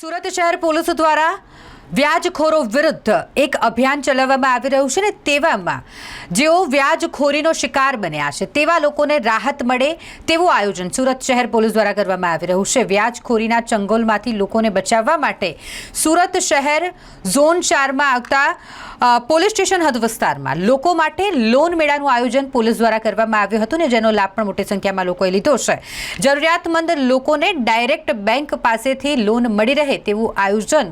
સુરત શહેર પોલીસ દ્વારા વ્યાજખોરો વિરુદ્ધ એક અભિયાન ચલાવવામાં આવી રહ્યું છે ને તેવામાં જેઓ વ્યાજખોરીનો શિકાર બન્યા છે તેવા લોકોને રાહત મળે તેવું આયોજન સુરત શહેર પોલીસ દ્વારા કરવામાં આવી રહ્યું છે। વ્યાજખોરીના ચંગોલમાંથી લોકોને બચાવવા માટે સુરત શહેર ઝોન 4માં આવતા પોલીસ સ્ટેશન હદ વિસ્તારમાં લોકો માટે લોન મેળાનું આયોજન પોલીસ દ્વારા કરવામાં આવ્યું હતું ને જેનો લાભ પણ મોટી સંખ્યામાં લોકોએ લીધો છે। જરૂરિયાતમંદ લોકોને ડાયરેક્ટ બેંક પાસેથી લોન મળી રહે તેવું આયોજન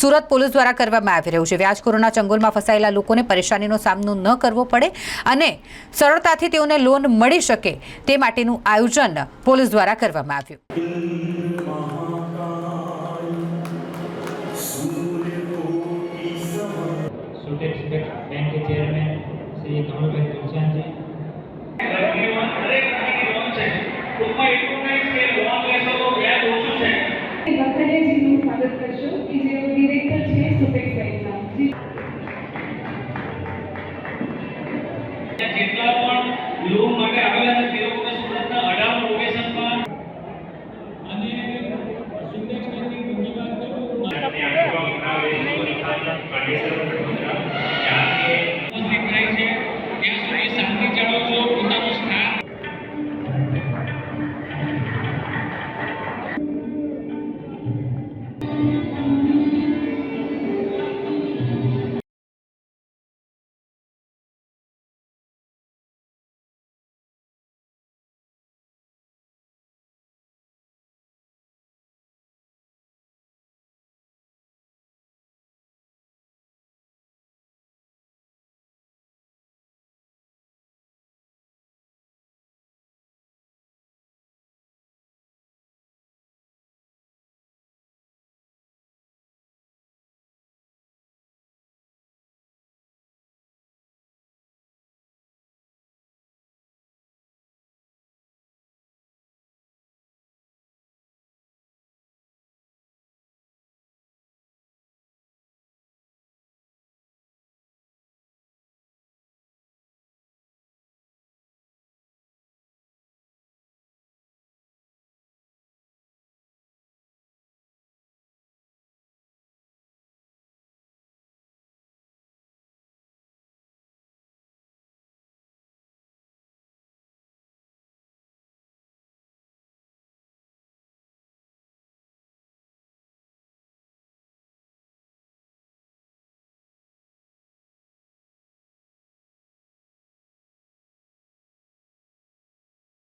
સુરત પોલીસ દ્વારા કરવામાં આવી રહ્યું છે। વ્યાજખોરોના ચંગોલમાં ફસાયેલા લોકોને પરેશાનીનો સામનો ન કરવો પડે અને સરળતાથી તેઓને લોન મળી શકે તે માટેનું આયોજન પોલીસ દ્વારા કરવામાં આવ્યું। बैंक के चेयरमैन श्री कमलभाई तुलसियान जी स्वागत करशो कि जे ડિરેક્ટર છે સુપેક્સ બેંકના જેટલા પણ લોન માટે આવેલા છે તે લોકોને સુરતના 18 લોકેશનમાં અને સુંદેશ બેંકની બીજી વાત કરું અને આખો બનાવે છે ત્યાં સુધી શાંતિ જાળવજો પોતાનું સ્થાન